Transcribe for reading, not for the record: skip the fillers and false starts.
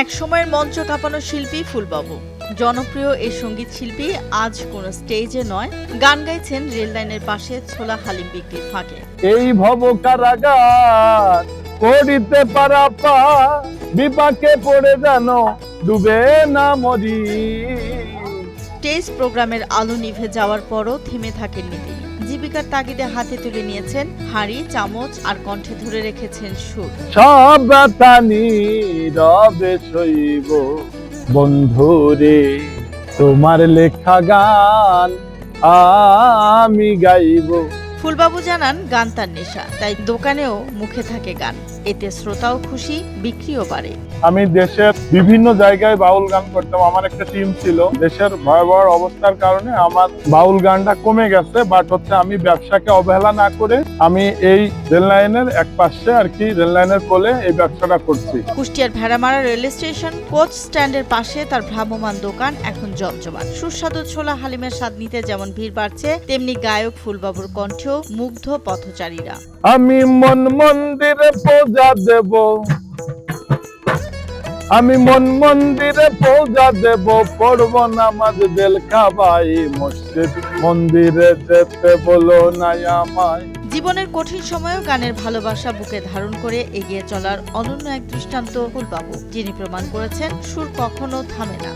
এক সময়ের মঞ্চ কাঁপানো শিল্পী ফুলবাবু। জনপ্রিয় এই সঙ্গীত শিল্পী আজ কোনো স্টেজে নয়, গান গাইছেন রেল লাইনের পাশে ছোলা হালিম বিক্রির ফাঁকে। এই ভব কারাগার করিতে পারা পা, বিপাকে পড়ে জানো ডুবে না মরি। স্টেজ প্রোগ্রামের আলো নিভে যাওয়ার পরও থেমে থাকেননি তিনি। জীবিকার তাগিদে হাতে তুলে নিয়েছেন হাঁড়ি, চামচ আর কণ্ঠে ধরে রেখেছেন সুর। সব ব্যথা নীরবে সইব বন্ধুরে, তোমার লেখা গান আমি গাইব। ফুলবাবু জানান গান তার নেশা, তাই দোকানেও মুখে থাকে গান। এতে শ্রোতাও খুশি, বিক্রিও বাড়ে। আমি দেশের বিভিন্ন জায়গায় বাউল গান করতাম, আমার একটা টিম ছিল। দেশের ভয়াবহ অবস্থার কারণে আমার বাউল গানটা কমে গেছে, বাট আমি ব্যবসাকে অবহেলা না করে আমি এই রেল লাইনের এক পাশে রেল লাইনের কোলে এই ব্যবসাটা করছি। কুষ্টিয়ার ভেড়ামারা রেল স্টেশন কোচ স্ট্যান্ডের পাশে তার ভ্রাম্যমান দোকান এখন জমজমাট। সুস্বাদু ছোলা হালিমের স্বাদ নিতে যেমন ভিড় বাড়ছে, তেমনি গায়ক ফুলবাবুর কণ্ঠেও মুগ্ধ পথচারীরা। আমি মন মন্দিরে পূজা দেব, আমি মন মন্দিরে পূজা দেব, পড়ব নামাজ বেল খাবাই, মসজিদ মন্দিরে যেতে বলো না আমায়। জীবনের কঠিন সময়েও গানের ভালোবাসা বুকে ধারণ করে এগিয়ে চলার অনন্য এক দৃষ্টান্ত ফুলবাবু, যিনি প্রমাণ করেছেন সুর কখনো থামে না।